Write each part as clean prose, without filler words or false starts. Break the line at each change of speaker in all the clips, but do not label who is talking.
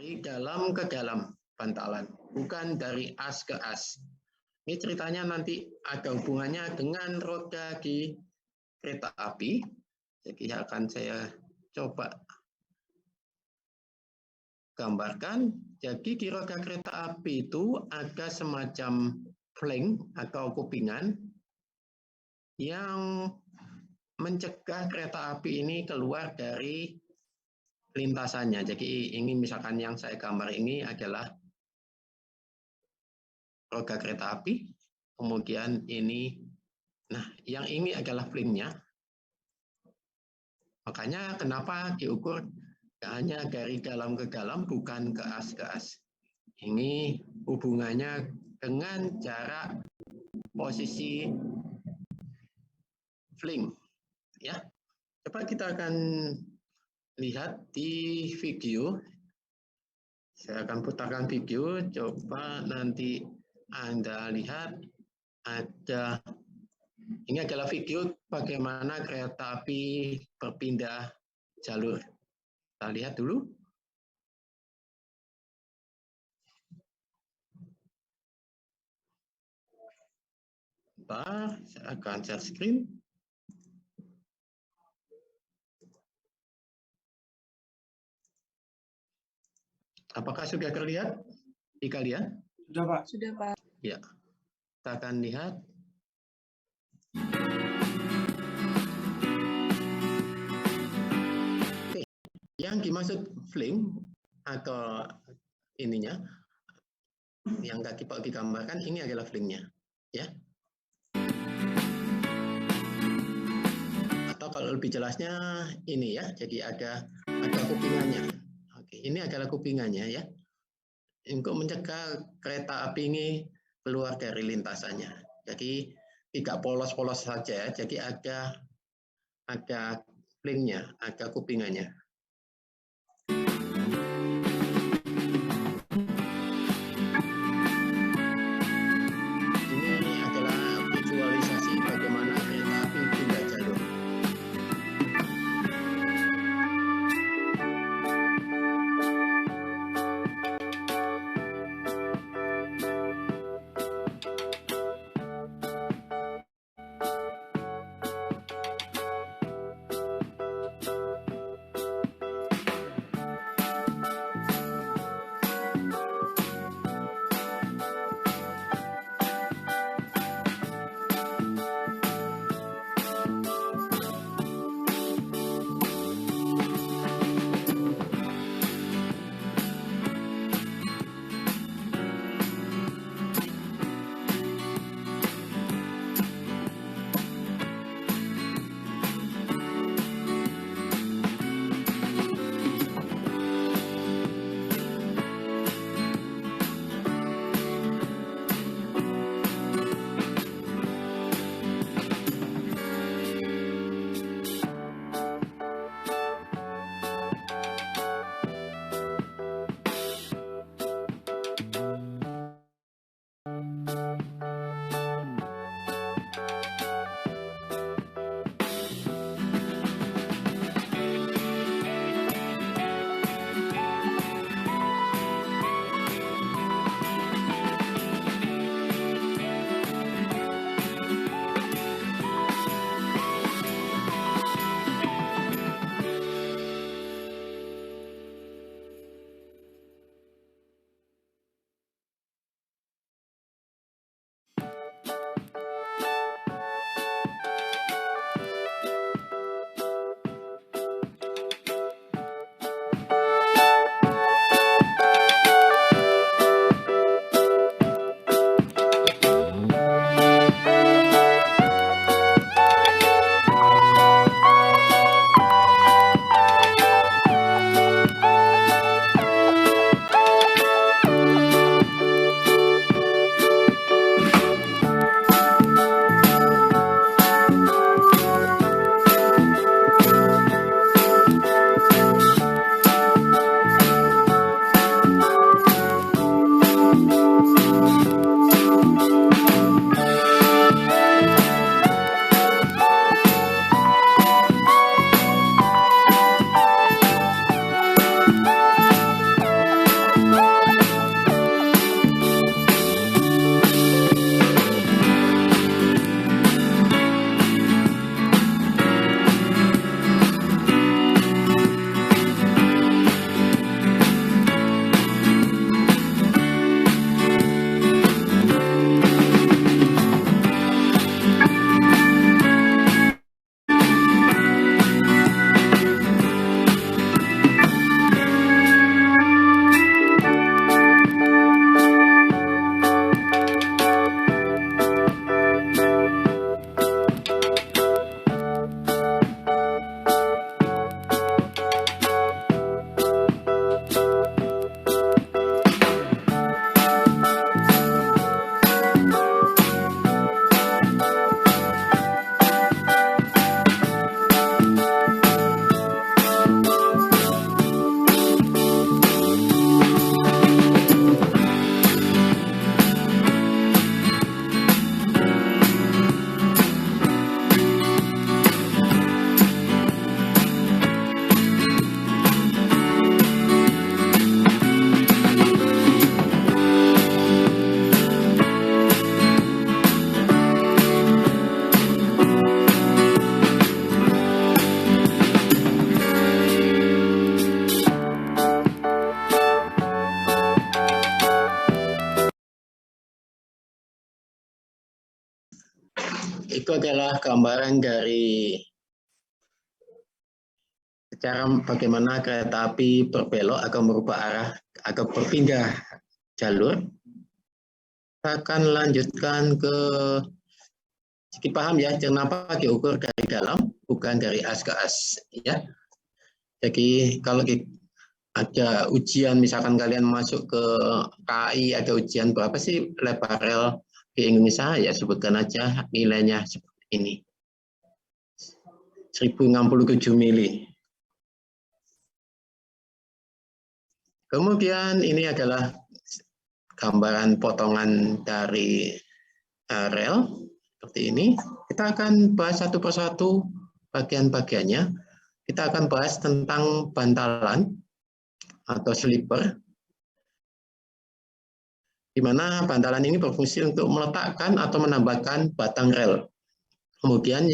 dari dalam ke dalam bantalan, bukan dari as ke as. Ini ceritanya nanti ada hubungannya dengan roda di kereta api. Jadi akan saya coba gambarkan. Jadi di roda kereta api itu ada semacam flank atau kupingan yang mencegah kereta api ini keluar dari lintasannya. Jadi ini misalkan yang saya gambar ini adalah roda kereta api, kemudian ini, nah yang ini adalah flanknya. Makanya kenapa diukur hanya dari dalam ke dalam, bukan ke as ke as. Ini hubungannya dengan jarak posisi flank. Ya, coba kita akan lihat di video. Saya akan putarkan video, coba nanti Anda lihat ada, ini adalah video bagaimana kereta api berpindah jalur. Kita lihat dulu. Bentar, saya akan share screen. Apakah sudah terlihat di kalian?
Sudah, Pak.
Sudah, Pak.
Ya, kita akan lihat. Oke, yang dimaksud flank atau ininya, yang tadi Pak digambarkan, ini adalah flanknya, ya. Atau kalau lebih jelasnya ini ya, jadi ada kupingannya. Oke, ini adalah kupingannya ya, untuk mencegah kereta api ini keluar dari lintasannya. Jadi tidak polos-polos saja, jadi ada flanknya, ada kupingannya. Ini adalah visualisasi bagaimana kereta api pindah jalur. itu adalah gambaran dari cara bagaimana kereta api berbelok atau merubah arah atau berpindah jalur. Kita akan lanjutkan ke sedikit paham ya, kenapa diukur dari dalam bukan dari as ke as ya. Jadi kalau ada ujian, misalkan kalian masuk ke KAI, ada ujian berapa sih lebar rel di Indonesia, ya sebutkan aja nilainya seperti ini, 1067 mili. Kemudian ini adalah gambaran potongan dari rel seperti ini. Kita akan bahas satu persatu bagian-bagiannya. Kita akan bahas tentang bantalan atau sleeper, di mana bantalan ini berfungsi untuk meletakkan atau menambahkan batang rel. Kemudian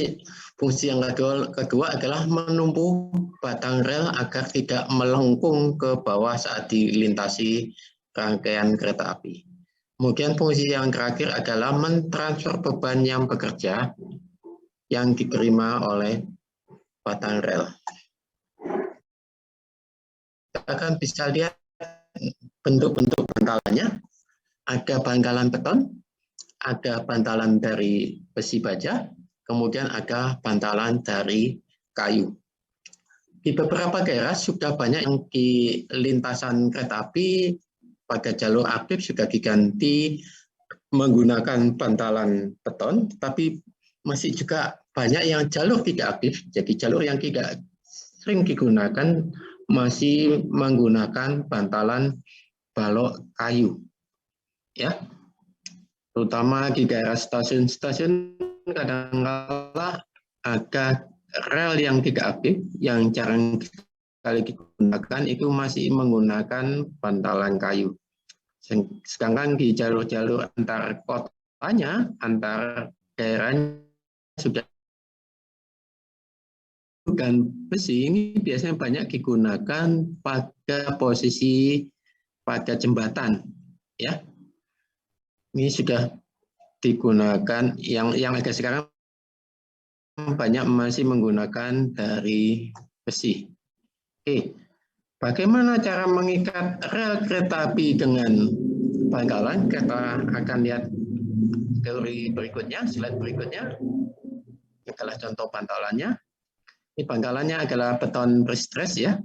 fungsi yang kedua adalah menumpu batang rel agar tidak melengkung ke bawah saat dilintasi rangkaian kereta api. Kemudian fungsi yang terakhir adalah mentransfer beban yang bekerja yang diterima oleh batang rel. Kita akan bisa lihat bentuk-bentuk bantalannya. Ada bantalan beton, ada bantalan dari besi baja, kemudian ada bantalan dari kayu. Di beberapa daerah sudah banyak yang di lintasan kereta api pada jalur aktif sudah diganti menggunakan bantalan beton, tapi masih juga banyak yang jalur tidak aktif, jadi jalur yang tidak sering digunakan masih menggunakan bantalan balok kayu, ya. Terutama di daerah stasiun-stasiun kadang-kala ada rel yang tidak aktif, yang jarang sekali digunakan itu masih menggunakan bantalan kayu. Sedangkan di jalur-jalur antar kotanya, antar daerahnya sudah dan besi ini biasanya banyak digunakan pada posisi pada jembatan, ya. Ini sudah digunakan yang agak sekarang banyak masih menggunakan dari besi. Oke, bagaimana cara mengikat rel kereta api dengan bantalan? Kita akan lihat teori berikutnya, slide berikutnya. Ini adalah contoh bantalannya. Ini bantalannya adalah beton pre-stress ya.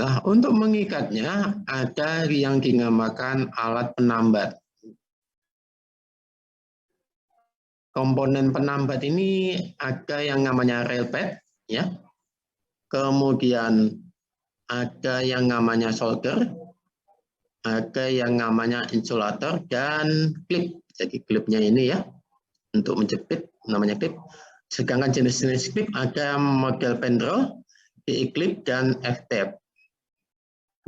Nah, untuk mengikatnya ada yang dinamakan alat penambat. Komponen penambat ini ada yang namanya rail pad, ya. Kemudian ada yang namanya solder, ada yang namanya insulator dan klip. Jadi klipnya ini ya untuk menjepit namanya klip. Sedangkan jenis-jenis klip ada model pendrol, PE clip dan F-tape.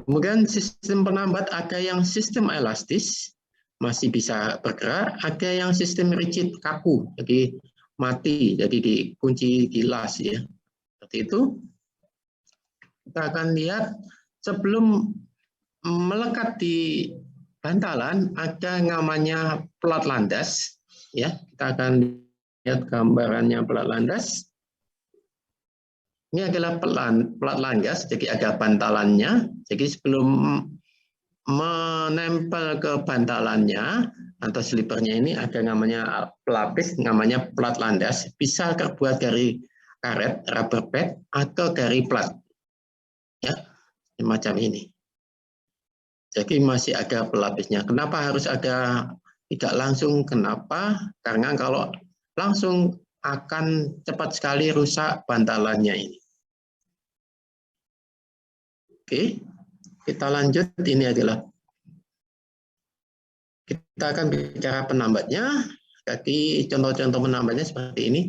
Kemudian sistem penambat ada yang sistem elastis, masih bisa bergerak, ada yang sistem rigid kaku, jadi mati, jadi dikunci di las ya. Seperti itu. Kita akan lihat sebelum melekat di bantalan ada namanya plat landas ya. Kita akan lihat gambarannya plat landas. Ini adalah plat landas, jadi ada bantalannya. Jadi sebelum menempel ke bantalannya atau slipernya ini ada namanya pelapis, namanya plat landas. Bisa terbuat dari karet, rubber pad, atau dari plat. Ya, semacam ini. Jadi masih ada pelapisnya. Kenapa harus ada tidak langsung? Kenapa? Karena kalau langsung akan cepat sekali rusak bantalannya ini. Oke, kita lanjut. Ini adalah kita akan bicara penambatnya. Jadi contoh-contoh penambatnya seperti ini.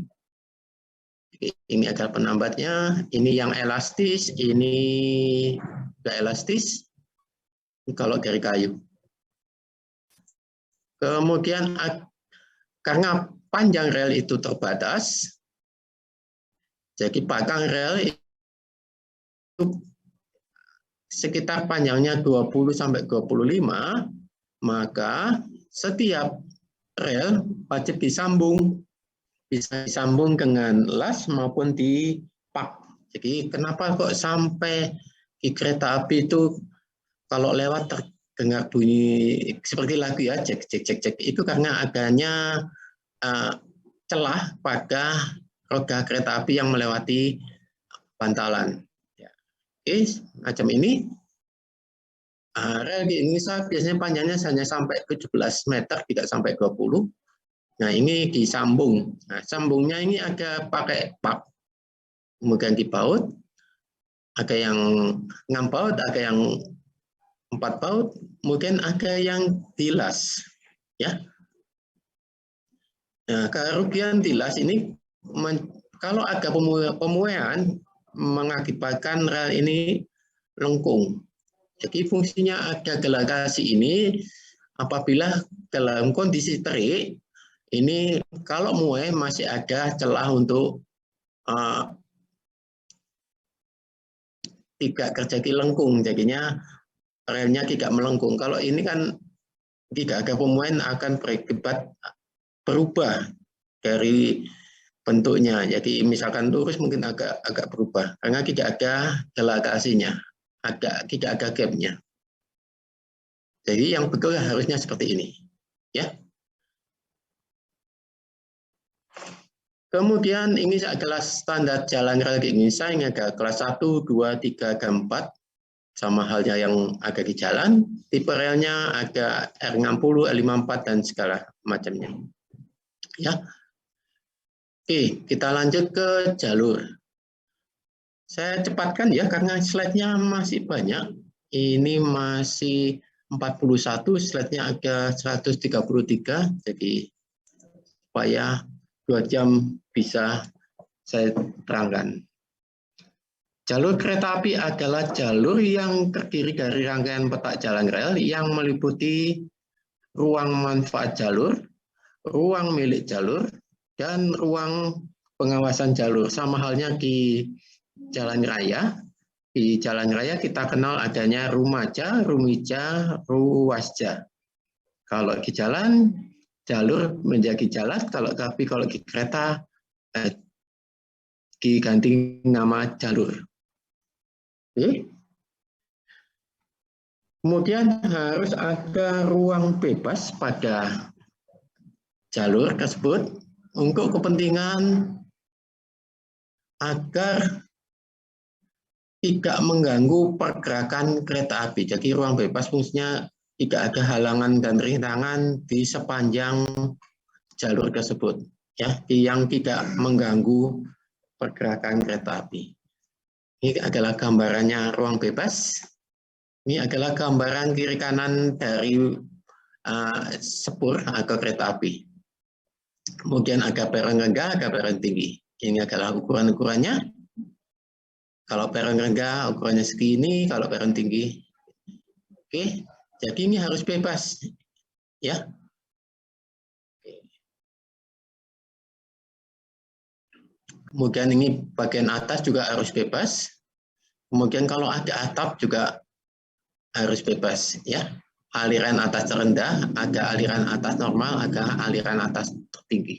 Ini adalah penambatnya. Ini yang elastis. Ini tidak elastis. Ini kalau dari kayu. Kemudian karena panjang rel itu terbatas, jadi batang rel itu sekitar panjangnya 20 sampai 25, maka setiap rel wajib disambung, bisa disambung dengan las maupun di pak. Jadi kenapa kok sampai di kereta api itu kalau lewat terdengar bunyi seperti lagu ya, cek cek cek cek, itu karena adanya celah pada roda kereta api yang melewati bantalan. Ya. Oke, macam ini. Rel di Indonesia biasanya panjangnya hanya sampai 17 meter, tidak sampai 20. Nah, ini disambung. Nah, sambungnya ini ada pakai pak, kemudian dibaut, ada yang 6 baut, ada yang 4 baut, kemudian ada yang dilas. Ya. Nah, kerugian dilas ini, kalau ada pemuaian, mengakibatkan rel ini lengkung. Jadi fungsinya ada delegasi ini apabila dalam kondisi terik, ini kalau muai masih ada celah untuk tidak terjadi lengkung, jadinya relnya tidak melengkung. Kalau ini kan tidak ada pemuaian, akan berakibat berubah dari bentuknya. Jadi misalkan lurus mungkin agak berubah karena tidak ada delegasinya, tidak ada gapnya. Jadi yang betul harusnya seperti ini, ya. Kemudian ini adalah standar jalan rel di Indonesia, ini ada kelas 1, 2, 3, 4, sama halnya yang ada di jalan. Tipe relnya ada R60, R54 dan segala macamnya. Ya. Oke, kita lanjut ke jalur. Saya cepatkan ya karena slide-nya masih banyak. Ini masih 41, slide-nya ada 133, jadi supaya 2 jam bisa saya terangkan. Jalur kereta api adalah jalur yang terdiri dari rangkaian petak jalan rel yang meliputi ruang manfaat jalur, ruang milik jalur, dan ruang pengawasan jalur. Sama halnya di jalan raya. Di jalan raya kita kenal adanya rumaja, rumija, ruwasja. Kalau di jalan, jalur menjadi jalan, tapi kalau di kereta diganti nama jalur. Oke. Kemudian harus ada ruang bebas pada jalur tersebut untuk kepentingan agar tidak mengganggu pergerakan kereta api. Jadi ruang bebas fungsinya tidak ada halangan dan rintangan di sepanjang jalur tersebut, ya, yang tidak mengganggu pergerakan kereta api. Ini adalah gambarannya ruang bebas. Ini adalah gambaran kiri kanan dari sepur atau kereta api. Kemudian ada peron rendah, ada peron tinggi. Ini adalah ukuran-ukurannya. Kalau peron rendah ukurannya segini, kalau peron tinggi. Oke, jadi ini harus bebas, ya. Kemudian ini bagian atas juga harus bebas. Kemudian kalau ada atap juga harus bebas, ya. Aliran atas terendah, ada aliran atas normal, ada aliran atas tertinggi.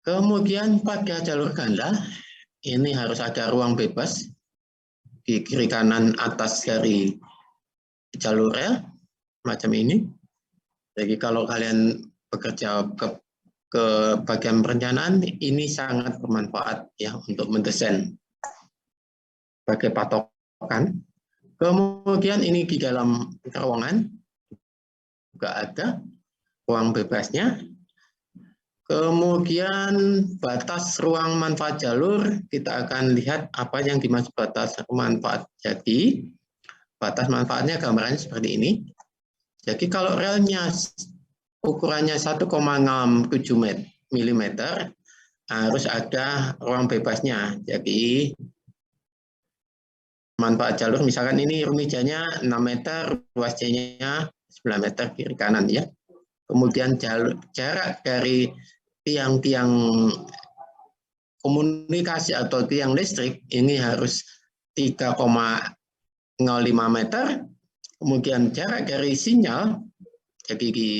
Kemudian pada jalur ganda, ini harus ada ruang bebas di kiri kanan atas dari jalur rel, macam ini. Jadi kalau kalian bekerja ke bagian perencanaan, ini sangat bermanfaat ya untuk mendesain sebagai patokan. Kemudian ini di dalam terowongan juga ada ruang bebasnya. Kemudian batas ruang manfaat jalur, kita akan lihat apa yang dimaksud batas manfaat. Jadi batas manfaatnya gambarannya seperti ini. Jadi kalau relnya ukurannya 1,67 mm, harus ada ruang bebasnya. Jadi manfaat jalur misalkan ini rumijanya 6 meter, ruasnya 9 meter kiri kanan ya. Kemudian jarak dari tiang-tiang komunikasi atau tiang listrik ini harus 3,05 meter. Kemudian jarak dari sinyal Jadi di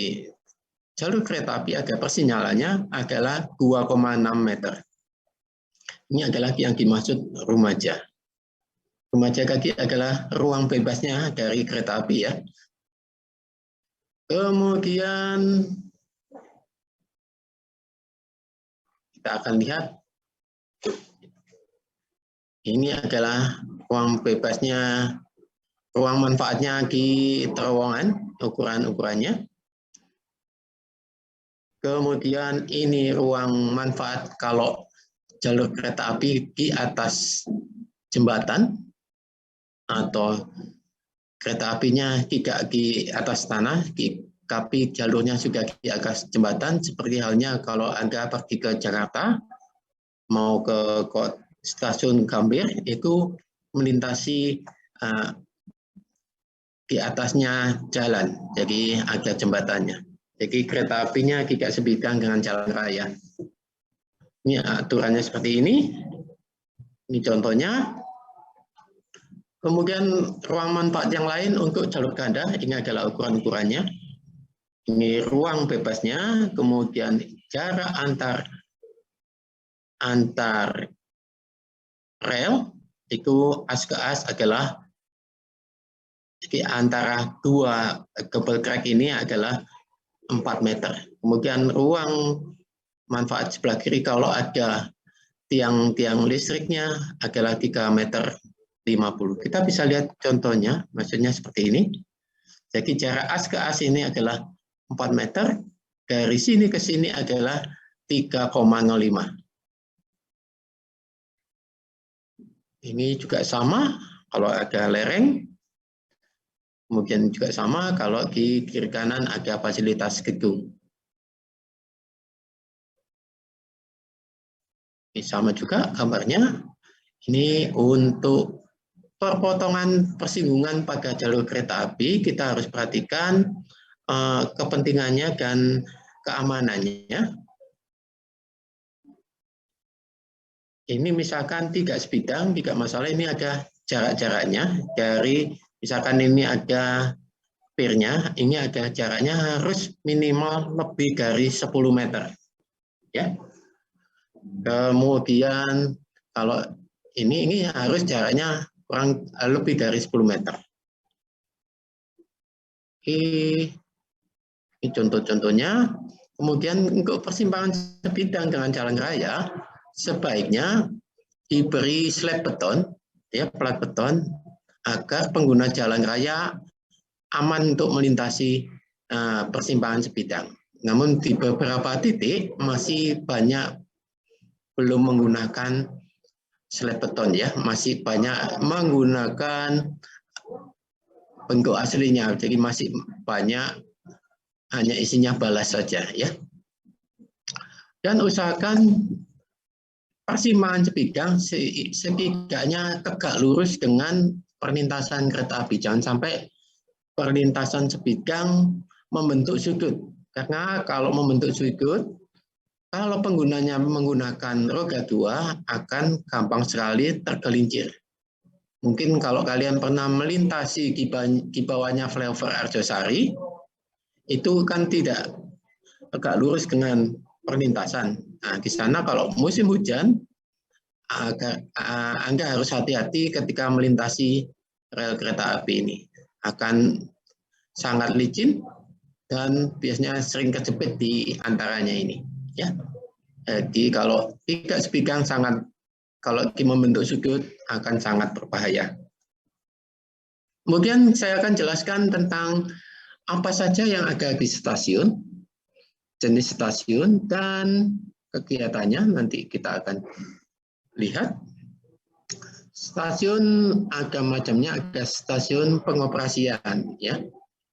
jalur kereta api ada persinyalannya adalah 2,6 meter. Ini adalah yang dimaksud rumaja. Rumaja kaki adalah ruang bebasnya dari kereta api ya. Kemudian kita akan lihat ini adalah ruang bebasnya, ruang manfaatnya di terowongan, ukuran-ukurannya. Kemudian ini ruang manfaat kalau jalur kereta api di atas jembatan atau kereta apinya tidak di atas tanah, tapi jalurnya sudah di atas jembatan, seperti halnya kalau Anda pergi ke Jakarta, mau ke stasiun Gambir, itu melintasi di atasnya jalan, jadi ada jembatannya. Jadi kereta apinya tidak sebidang dengan jalan raya. Ini aturannya seperti ini. Ini contohnya. Kemudian ruang manfaat yang lain untuk jalur ganda, ini adalah ukuran-ukurannya. Ini ruang bebasnya, kemudian jarak antar rel, itu as ke as adalah di antara dua double track ini adalah 4 meter. Kemudian ruang manfaat sebelah kiri kalau ada tiang-tiang listriknya adalah 3,50 meter. Kita bisa lihat contohnya, maksudnya seperti ini. Jadi jarak as ke as ini adalah 4 meter, dari sini ke sini adalah 3,05. Ini juga sama kalau ada lereng, kemudian juga sama kalau di kiri kanan ada fasilitas gedung. Ini sama juga gambarnya. Ini untuk perpotongan persinggungan pada jalur kereta api, kita harus perhatikan kepentingannya dan keamanannya. Ini misalkan tidak sebidang, tidak masalah, ini ada jarak-jaraknya. Dari misalkan ini ada pirnya, ini ada jaraknya harus minimal lebih dari 10 meter. Ya. Kemudian kalau ini harus jaraknya kurang lebih dari 10 meter. Ini contoh-contohnya. Kemudian untuk persimpangan sebidang dengan jalan raya, sebaiknya diberi slab beton, ya, plat beton, agar pengguna jalan raya aman untuk melintasi persimpangan sebidang. Namun di beberapa titik masih banyak belum menggunakan slab beton, ya, masih banyak menggunakan bentuk aslinya, jadi masih banyak hanya isinya balas saja, ya. Dan usahakan persimpangan sebidang setidaknya tegak lurus dengan perlintasan kereta api. Jangan sampai perlintasan sebidang membentuk sudut. Karena kalau membentuk sudut, kalau penggunanya menggunakan roda 2 akan gampang sekali tergelincir. Mungkin kalau kalian pernah melintasi di bawahnya flyover Arjosari, itu kan tidak tegak lurus dengan perlintasan. Nah, di sana kalau musim hujan, Anda harus hati-hati ketika melintasi rel kereta api ini. Akan sangat licin dan biasanya sering kejepit di antaranya ini. Ya, jadi kalau tidak sebidang kalau membentuk sudut akan sangat berbahaya. Kemudian saya akan jelaskan tentang apa saja yang ada di stasiun, jenis stasiun, dan kegiatannya. Nanti kita akan lihat. Stasiun ada macamnya, ada stasiun pengoperasian, ya.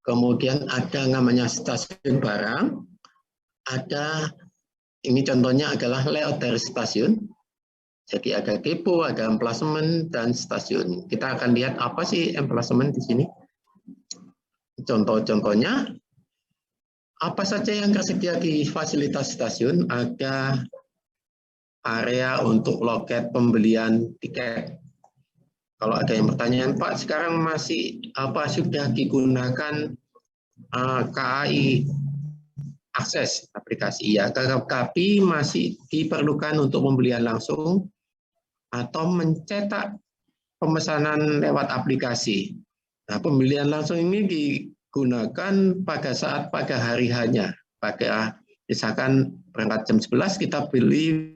Kemudian ada namanya stasiun barang, ada, ini contohnya adalah layout dari stasiun. Jadi ada depo, ada emplasemen, dan stasiun. Kita akan lihat apa sih emplasemen di sini. Contoh-contohnya, apa saja yang tersedia di fasilitas stasiun, ada area untuk loket pembelian tiket. Kalau ada yang bertanya, Pak, sekarang masih sudah digunakan KAI akses aplikasi ya, tapi masih diperlukan untuk pembelian langsung atau mencetak pemesanan lewat aplikasi. Nah, pembelian langsung ini digunakan pada saat pada hari hanya. Pada misalkan berangkat jam 11 kita beli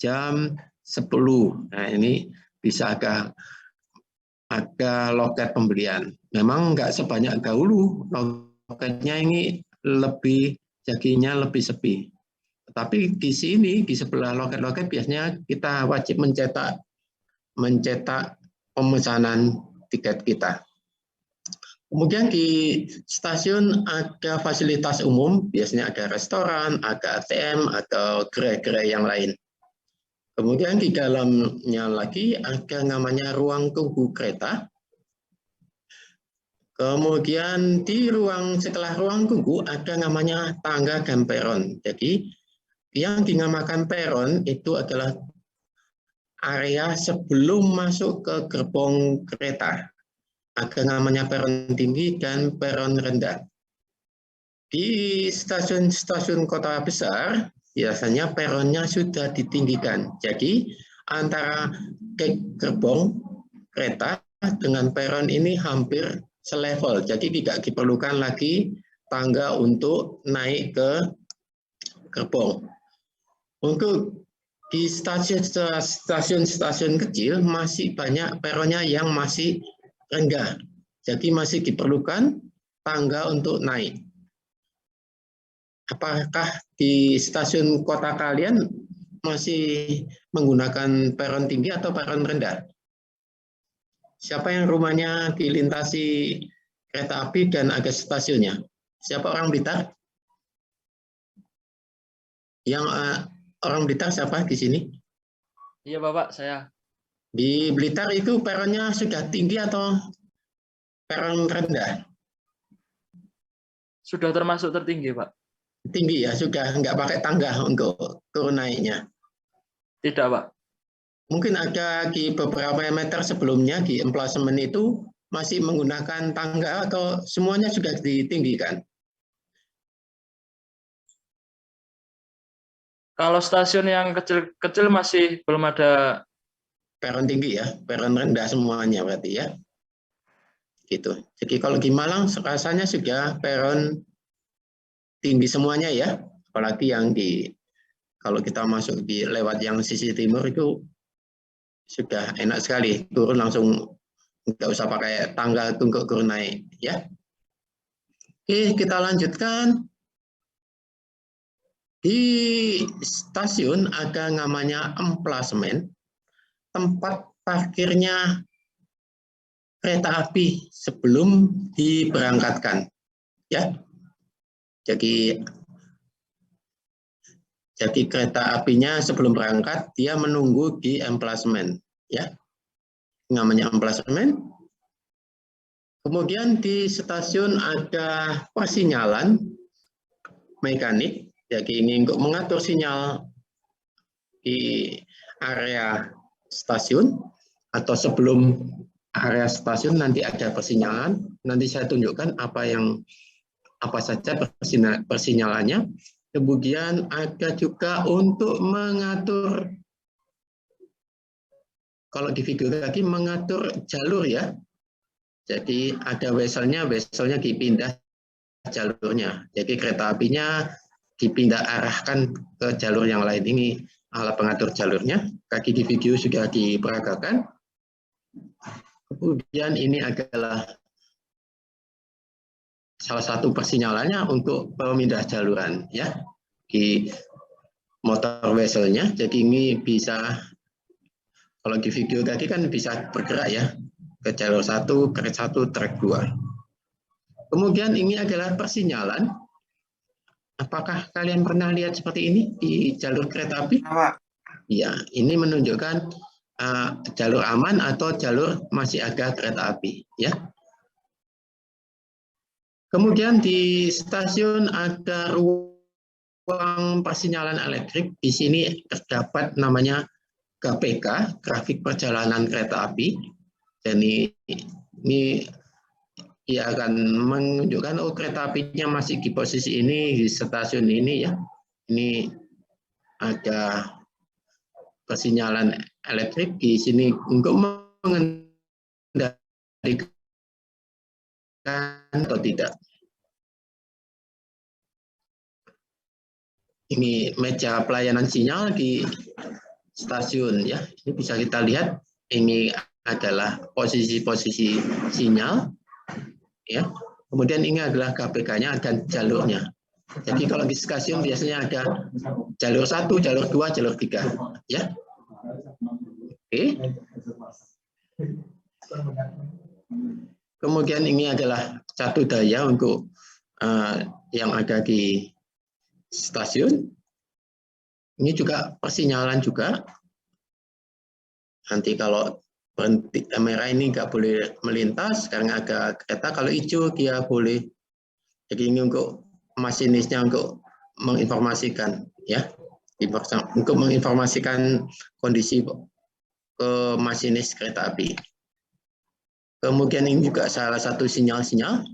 jam 10. Nah, ini bisa agak loket pembelian. Memang nggak sebanyak dahulu, loketnya ini lebih jaginya lebih sepi. Tapi di sini di sebelah loket-loket biasanya kita wajib mencetak pemesanan tiket kita. Kemudian di stasiun ada fasilitas umum, biasanya ada restoran, ada ATM, atau gerai-gerai yang lain. Kemudian di dalamnya lagi ada namanya ruang tunggu kereta. Kemudian setelah ruang tunggu ada namanya tangga dan peron. Jadi yang dinamakan peron itu adalah area sebelum masuk ke gerbong kereta. Ada namanya peron tinggi dan peron rendah. Di stasiun-stasiun kota besar biasanya peronnya sudah ditinggikan. Jadi antara gerbong kereta dengan peron ini hampir selevel. Jadi tidak diperlukan lagi tangga untuk naik ke gerbong. Untuk di stasiun-stasiun kecil masih banyak peronnya yang masih rendah. Jadi masih diperlukan tangga untuk naik. Apakah di stasiun kota kalian masih menggunakan peron tinggi atau peron rendah? Siapa yang rumahnya dilintasi kereta api dan ada stasiunnya? Siapa orang Blitar? Yang orang Blitar siapa di sini?
Iya Bapak, saya.
Di Blitar itu peronnya sudah tinggi atau peron rendah?
Sudah termasuk tertinggi, Pak.
Tinggi ya, sudah nggak pakai tangga untuk turun naiknya.
Tidak, Pak.
Mungkin ada di beberapa meter sebelumnya di emplasemen itu masih menggunakan tangga atau semuanya sudah ditinggikan?
Kalau stasiun yang kecil-kecil masih belum ada.
Peron tinggi ya, peron rendah semuanya berarti ya. Gitu. Jadi kalau di Malang rasanya sudah peron tinggi semuanya ya, apalagi yang kalau kita masuk di lewat yang sisi timur itu sudah enak sekali, turun langsung nggak usah pakai tangga untuk turun naik ya. Oke, kita lanjutkan. Di stasiun ada namanya emplasemen, tempat parkirnya kereta api sebelum diberangkatkan ya. Jadi kereta apinya sebelum berangkat dia menunggu di emplasemen ya. Namanya emplasemen. Kemudian di stasiun ada persinyalan mekanik. Jadi ini untuk mengatur sinyal di area stasiun atau sebelum area stasiun nanti ada persinyalan. Nanti saya tunjukkan apa saja persinyalannya. Kemudian ada juga untuk mengatur, kalau di video tadi mengatur jalur ya. Jadi ada weselnya dipindah jalurnya. Jadi kereta apinya dipindah arahkan ke jalur yang lain. Ini alat pengatur jalurnya. Kaki di video sudah diperagakan. Kemudian ini adalah salah satu persinyalannya untuk pemindah jaluran ya di motor weselnya. Jadi ini bisa, kalau di video tadi kan bisa bergerak ya ke jalur 1, trek 1, trek 2. Kemudian ini adalah persinyalan. Apakah kalian pernah lihat seperti ini di jalur kereta api? Ya, ini menunjukkan jalur aman atau jalur masih ada kereta api ya. Kemudian di stasiun ada ruang persinyalan elektrik. Di sini terdapat namanya GPK, grafik perjalanan kereta api. Dan ini ia akan menunjukkan oh kereta apinya masih di posisi ini di stasiun ini ya. Ini ada persinyalan elektrik di sini untuk mengendalikan atau tidak. Ini meja pelayanan sinyal di stasiun ya. Ini bisa kita lihat ini adalah posisi-posisi sinyal ya. Kemudian ini adalah KPK-nya dan jalurnya. Jadi kalau di stasiun biasanya ada jalur 1, jalur 2, jalur 3 ya. Oke. Kemudian ini adalah satu daya untuk yang ada di stasiun. Ini juga persinyalan juga. Nanti kalau berhenti merah ini nggak boleh melintas karena ada kereta. Kalau hijau dia boleh. Jadi ini untuk masinisnya untuk menginformasikan ya, untuk menginformasikan kondisi ke masinis kereta api. Kemudian ini juga salah satu sinyal-sinyal.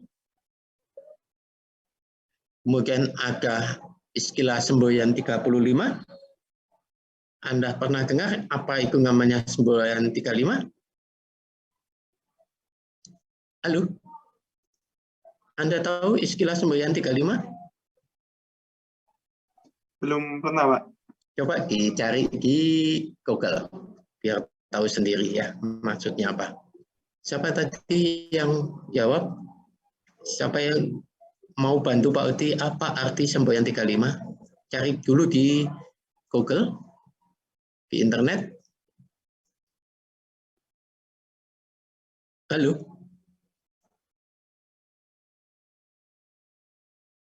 Kemudian ada istilah semboyan 35. Anda pernah dengar apa itu namanya semboyan 35? Halo? Anda tahu istilah semboyan 35?
Belum pernah, Pak.
Coba dicari di Google, biar tahu sendiri ya maksudnya apa. Siapa tadi yang jawab? Siapa yang mau bantu Pak Uti, apa arti semboyan 35? Cari dulu di Google, di internet. Halo?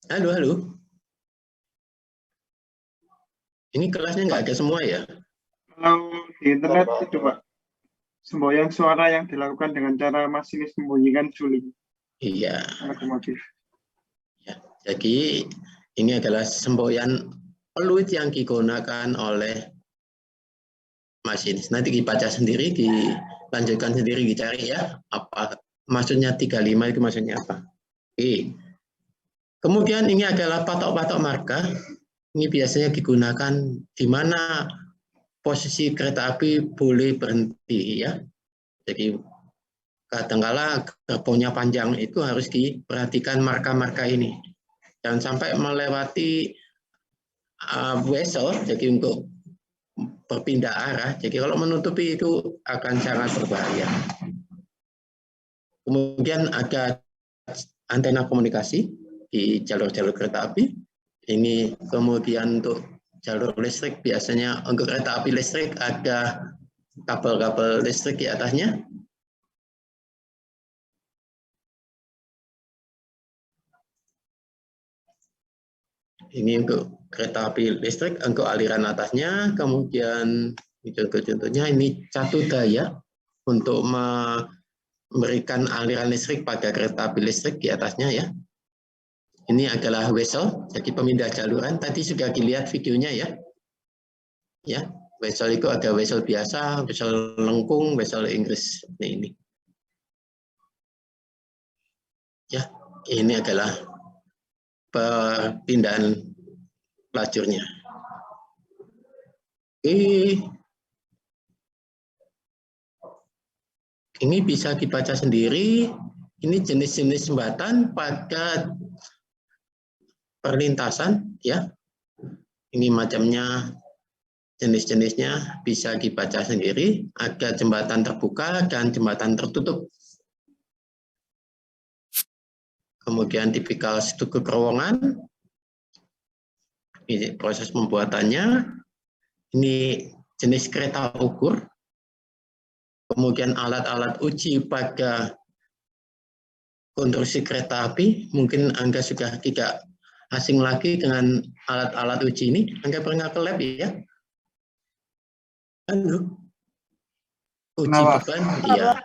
Halo, halo? Ini kelasnya nggak ada semua ya?
Kalau di internet itu, Pak, semboyan suara yang dilakukan dengan cara masinis membunyikan suling
Iya.
lokomotif.
Ya, jadi ini adalah semboyan peluit yang digunakan oleh masinis. Nanti dibaca sendiri, dilanjutkan sendiri, dicari ya. Apa maksudnya 35 itu maksudnya apa? Oke. Kemudian ini adalah patok-patok marka. Ini biasanya digunakan di mana posisi kereta api boleh berhenti ya. Jadi kadangkala gerbongnya panjang itu harus diperhatikan marka-marka ini. Jangan sampai melewati wesel, jadi untuk berpindah arah. Jadi kalau menutupi itu akan sangat berbahaya. Kemudian ada antena komunikasi di jalur-jalur kereta api. Ini kemudian untuk jalur listrik, biasanya untuk kereta api listrik ada kabel-kabel listrik di atasnya. Ini untuk kereta api listrik, untuk aliran atasnya. Kemudian contoh-contohnya ini catu daya untuk memberikan aliran listrik pada kereta api listrik di atasnya ya. Ini adalah wesel, jadi pemindah jaluran. Tadi sudah dilihat videonya ya. Ya, wesel itu ada wesel biasa, wesel lengkung, wesel Inggris. Ini. Ya, ini adalah perpindahan lajurnya. Ini bisa dibaca sendiri. Ini jenis-jenis jembatan pada perlintasan ya. Ini macamnya, jenis-jenisnya bisa dibaca sendiri. Ada jembatan terbuka dan jembatan tertutup. Kemudian tipikal struktur terowongan. Ini proses pembuatannya. Ini jenis kereta ukur. Kemudian alat-alat uji pada konstruksi kereta api. Mungkin Anda sudah tidak asing lagi dengan alat-alat uji ini. Anda pernah ke lab ya? Halo? Uji beban? Iya.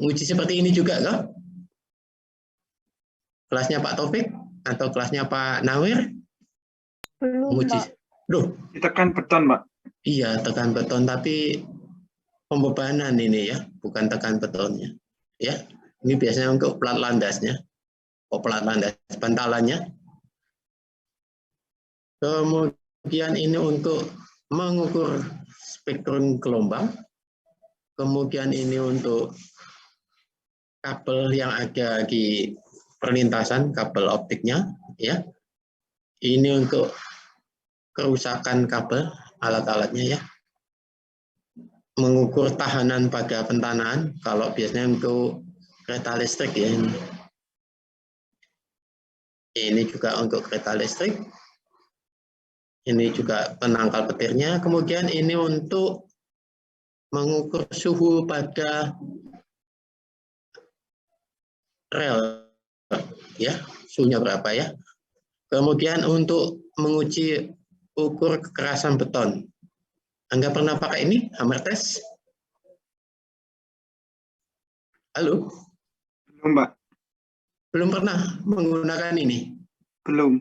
Uji seperti ini juga kah? Kelasnya Pak Taufik atau kelasnya Pak Nawir?
Belum,
Uji.
Pak.
Loh,
Ditekan beton, Pak.
iya, tekan beton, tapi pembebanan ini ya, bukan tekan betonnya. Ya, Ini biasanya untuk plat landasnya, plat landas bantalannya. Kemudian ini untuk mengukur spektrum gelombang. Kemudian ini untuk kabel yang ada di perlintasan, kabel optiknya, ya. Ini untuk kerusakan kabel, alat-alatnya, ya. Mengukur tahanan pada pentanaan, kalau biasanya untuk kereta listrik, ya. Ini juga untuk kereta listrik. Ini juga penangkal petirnya. Kemudian ini untuk mengukur suhu pada rel, ya, suhunya berapa, ya. Kemudian untuk menguji ukur kekerasan beton. Anda pernah pakai ini, hammer test? Halo?
Belum, Pak.
Belum pernah menggunakan ini?
Belum.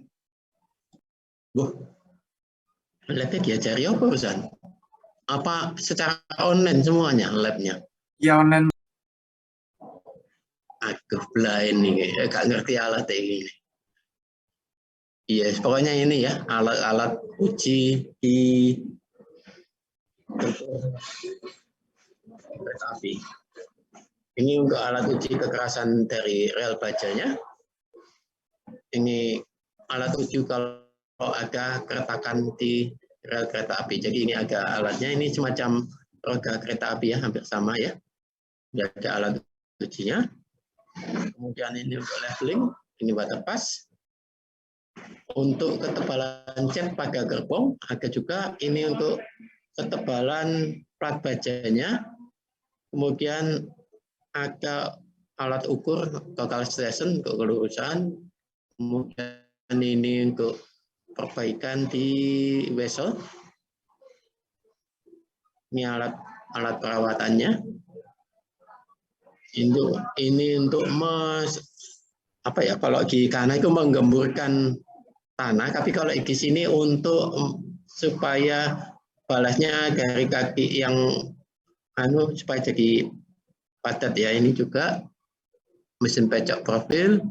Labnya diajari apa, Ustaz? Apa secara online semuanya labnya?
Ya, online.
Aduh, blind nih, gak ngerti alat ini. Iya, pokoknya ini ya, alat-alat uji di kereta api. Ini untuk alat uji kekerasan dari rel bajanya. Ini alat uji kalau ada keretakan di rel kereta api. Jadi ini ada alatnya, ini semacam roda kereta api ya, hampir sama ya. Ini ada alat ujinya. Kemudian ini untuk leveling, ini waterpass. Untuk ketebalan cat pada gerbong, ada juga ini untuk ketebalan plat bajanya. Kemudian ada alat ukur total stression untuk kelurusan. Kemudian ini untuk perbaikan di wesel. Ini alat perawatannya. Ini untuk apa ya, kalau di kanan itu menggemburkan tanah, tapi kalau di sini untuk supaya balasnya dari kaki yang supaya jadi padat ya. Ini juga mesin pecok profil.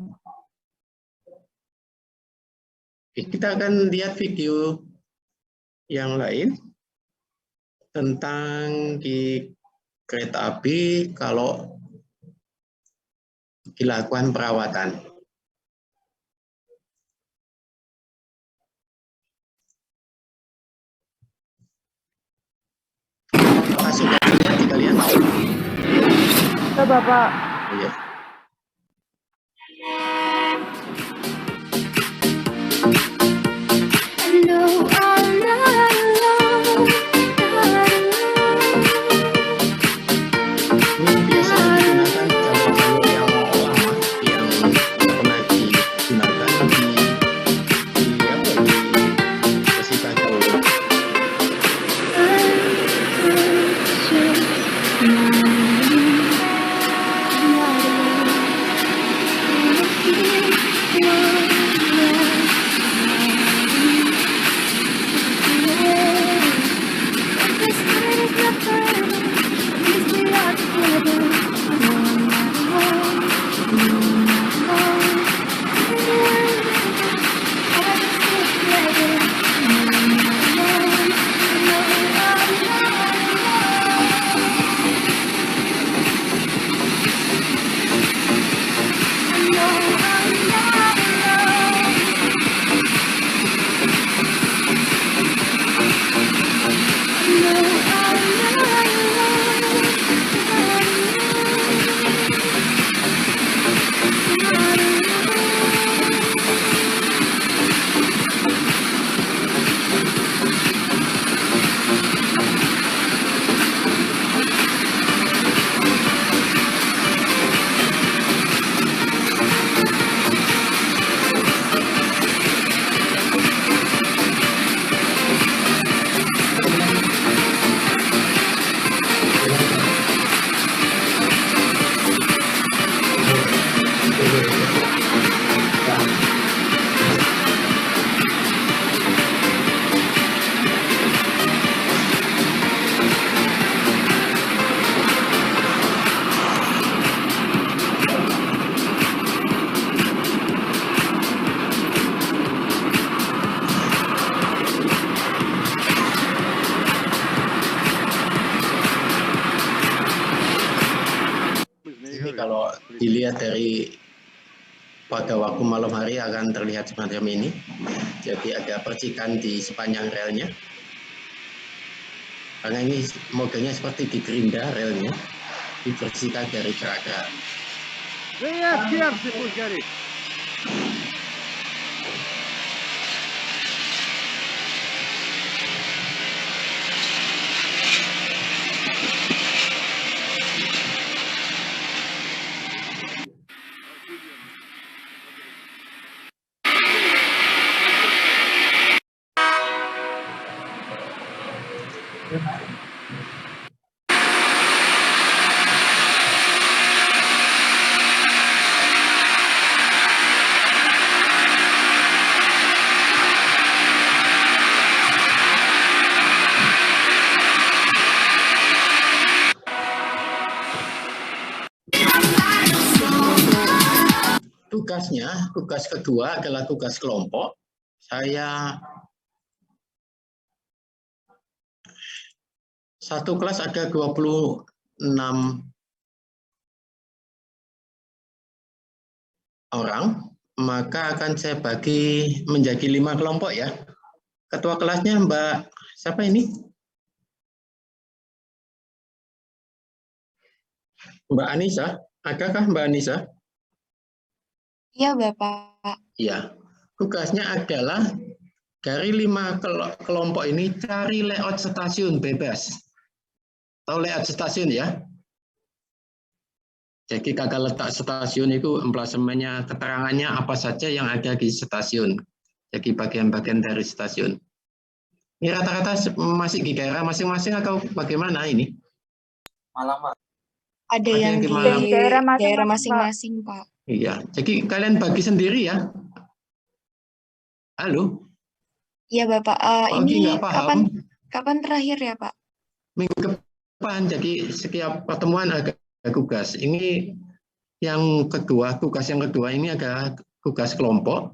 Kita akan lihat video yang lain tentang di kereta api kalau dilakukan perawatan. Sudah lihat di kalian?
Ya, Bapak.
Iya. Ini biasa digunakan jalur-jalur yang lama yang pernah digunakan di besi batu. dilihat dari pada waktu malam hari akan terlihat semacam ini. Jadi ada percikan di sepanjang relnya. Karena ini modelnya seperti digerinda relnya, dibersihkan dari kerak-kerak.
Siap, si Pusgari.
Tugas kedua adalah tugas kelompok. Satu kelas ada 26 orang, maka akan saya bagi menjadi 5 kelompok ya. Ketua kelasnya Mbak, siapa ini? Mbak Anissa, adakah Mbak Anissa?
Iya, Bapak.
Ya, tugasnya adalah dari 5 kelompok ini cari layout stasiun bebas. Tahu layout stasiun ya? Jadi tata letak stasiun itu emplasemennya, keterangannya apa saja yang ada di stasiun. Jadi bagian-bagian dari stasiun. Ini rata-rata masih di daerah masing-masing atau bagaimana ini?
Ada
Ada
yang
yang
di
di Malang.
daerah masing-masing, Pak.
Iya, jadi kalian bagi sendiri ya. Halo?
Iya, Bapak.
Oki
Ini
nggak paham.
kapan terakhir ya, Pak?
Minggu depan, jadi setiap pertemuan ada tugas. Ini yang kedua, tugas yang kedua ini ada tugas kelompok.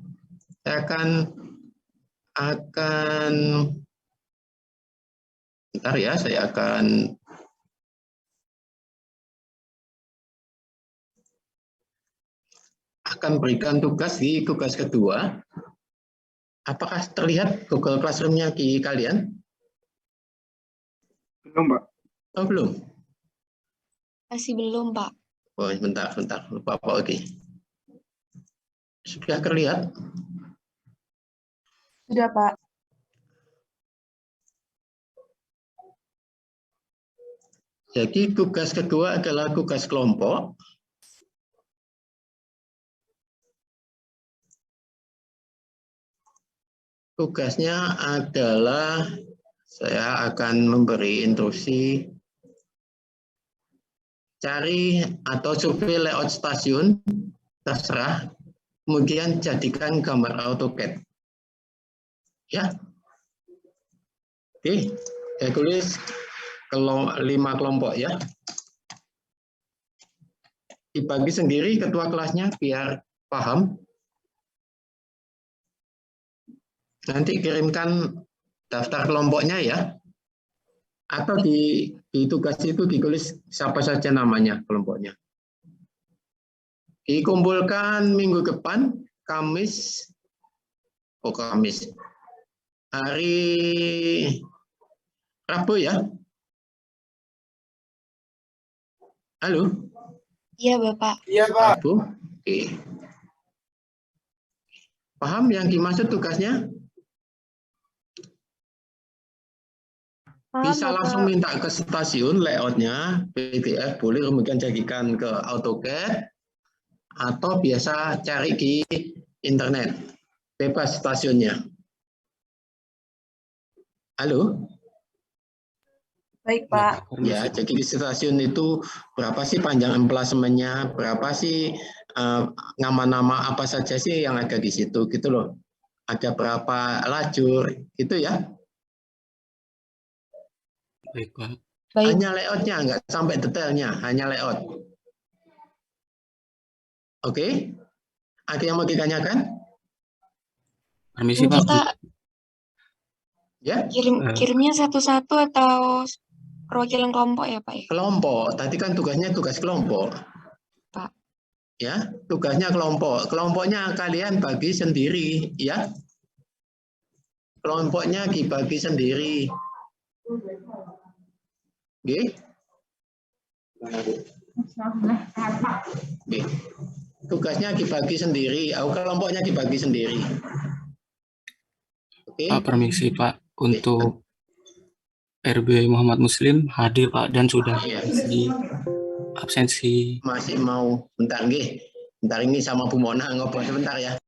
Saya akan bentar ya, saya akan berikan tugas di tugas kedua. Apakah terlihat Google Classroom-nya di kalian?
Belum, Pak.
Oh, belum?
Masih belum, Pak.
Oh, bentar. Lupa apa lagi? Sudah terlihat?
Sudah, Pak.
Jadi tugas kedua adalah tugas kelompok. Tugasnya adalah saya akan memberi instruksi cari atau survei layout stasiun, terserah, kemudian jadikan gambar AutoCAD. Ya. Oke, saya tulis 5 kelompok ya. Dibagi sendiri ketua kelasnya biar paham. Nanti kirimkan daftar kelompoknya ya. Atau di tugas itu ditulis siapa saja namanya kelompoknya. Dikumpulkan minggu depan, Kamis. Hari Rabu ya. Halo?
Iya, Bapak.
Rabu. Oke. Paham yang dimaksud tugasnya? Bisa langsung minta ke stasiun layoutnya, PDF boleh kemudian jadikan ke AutoCAD, atau biasa cari di internet, bebas stasiunnya. Halo?
Baik, Pak.
Ya, jadi di stasiun itu berapa sih panjang emplasemennya, berapa sih nama-nama apa saja sih yang ada di situ, gitu loh. Ada berapa lajur, gitu ya.
Baik, Pak.
Baik.
Hanya layoutnya, nggak sampai detailnya, hanya layout. Oke? Ada yang mau ditanyakan?
Permisi,
Ini
Pak.
kita
Ya,
kirimnya satu-satu atau perwakilan kelompok ya, Pak ya?
kelompok. Tadi kan tugasnya tugas kelompok.
Pak.
Ya, tugasnya kelompok. Kelompoknya kalian bagi sendiri, ya. Kelompoknya dibagi sendiri. Oke. Oke. Tugasnya dibagi sendiri, kelompoknya dibagi sendiri. Oke.
Pak, permisi Pak, untuk RB Muhammad Muslim hadir Pak dan sudah
Iya.
di absensi.
Masih mau bentar nggih. Bentar ini sama Bu Mona ngobrol sebentar ya.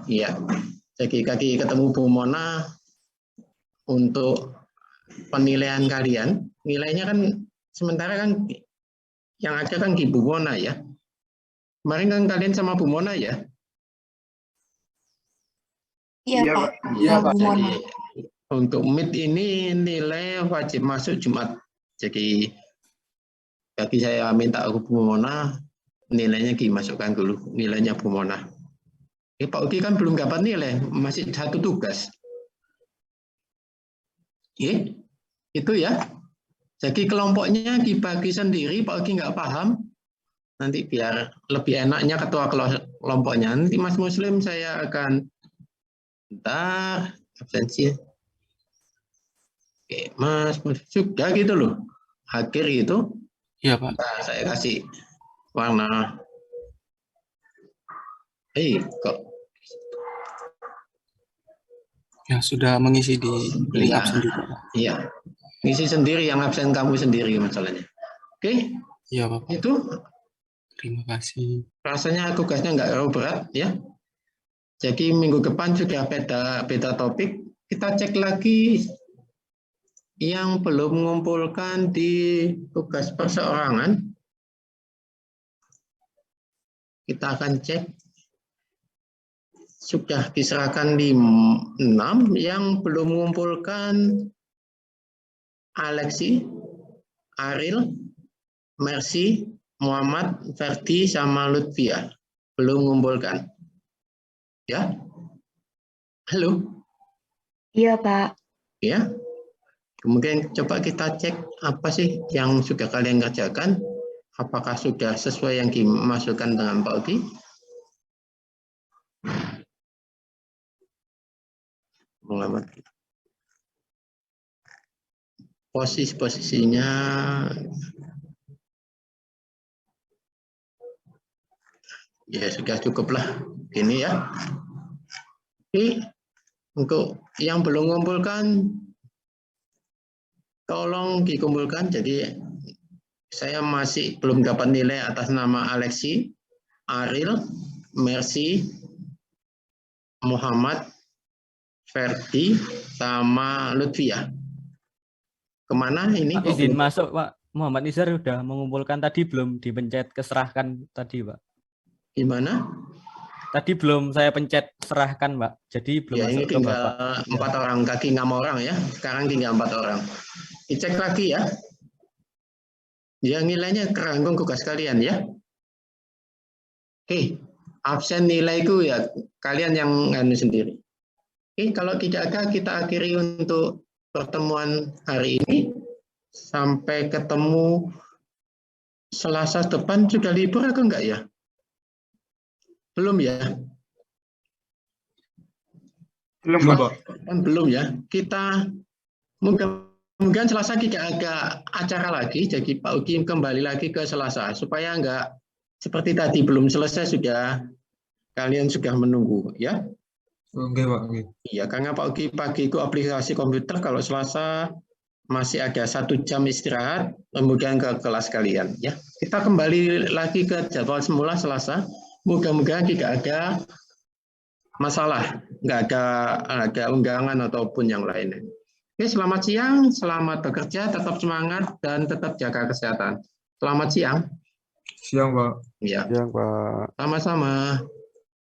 Iya. Jadi kaki ketemu Bu Mona untuk penilaian kalian. Nilainya kan sementara kan yang ada kan di Bu Mona ya. Kemarin kan kalian sama Bu Mona ya?
Iya,
Iya,
Pak.
Pak.
Iya,
Bu
Pak.
Mona.
Untuk MIT ini nilai wajib masuk Jumat. Jadi bagi saya minta ke Bu Mona nilainya dimasukkan dulu, nilainya Bu Mona. Pak Uki kan belum dapat nilai, masih satu tugas. Itu ya. Jadi kelompoknya dibagi sendiri, Pak Uki nggak paham. Nanti biar lebih enaknya ketua kelompoknya. Nanti Mas Muslim saya akan bentar absensi. Oke, Mas sudah gitu loh. Akhir itu.
Iya Pak.
Nah, saya kasih warna. Kok
Ya, sudah mengisi di link
Iya.
absen juga Pak.
iya. Ngisi sendiri yang absen kamu sendiri masalahnya. Oke?
Iya Pak.
Itu
Terima kasih.
rasanya tugasnya nggak terlalu berat ya. Jadi minggu depan sudah beda topik. Kita cek lagi yang belum mengumpulkan di tugas perseorangan. Kita akan cek. Sudah diserahkan di 6 yang belum mengumpulkan Alexi, Aril, Mercy, Muhammad, Ferdi, sama Lutfia. Belum mengumpulkan. Ya? Halo?
Iya, Pak.
Ya? Kemudian coba kita cek apa sih yang sudah kalian kerjakan. Apakah sudah sesuai yang dimasukkan dengan Pak Uki? Posisinya ya sudah cukup lah ini ya. Oke, untuk yang belum mengumpulkan tolong dikumpulkan. Jadi saya masih belum dapat nilai atas nama Alexi, Aril, Mercy, Muhammad, Ferdi, sama Lutfia. Kemana ini?
Pak, izin masuk Pak. Muhammad Nizar sudah mengumpulkan tadi, belum dipencet keserahkan tadi Pak.
Gimana?
Tadi belum saya pencet serahkan, Pak. Jadi belum
Ya, ini
masuk ke
tinggal
Bapak.
4 orang, kaki 6 orang ya. Sekarang tinggal 4 orang. Dicek lagi ya. Ya, nilainya kerangkung tugas kalian ya. Oke, absen nilaiku ya kalian yang anu sendiri. Oke, kalau tidak ada kita akhiri untuk pertemuan hari ini. Sampai ketemu Selasa depan. Sudah libur atau enggak ya? Belum ya?
Belum, Pak.
Kan belum ya. Kita mudah-mudahan Selasa tidak ada acara lagi. Jadi Pak Ugi kembali lagi ke Selasa supaya enggak seperti tadi belum selesai sudah kalian sudah menunggu ya.
Oke, Pak.
Iya, karena Pak Ugi pagi itu aplikasi komputer, kalau Selasa masih ada 1 jam istirahat, kemudian ke kelas kalian ya. Kita kembali lagi ke jadwal semula Selasa. Mudah-mudahan tidak ada masalah, nggak ada unggangan ataupun yang lainnya. Oke, selamat siang, selamat bekerja, tetap semangat dan tetap jaga kesehatan. Selamat siang.
Siang, Pak.
Ya,
Siang, Pak.
sama-sama.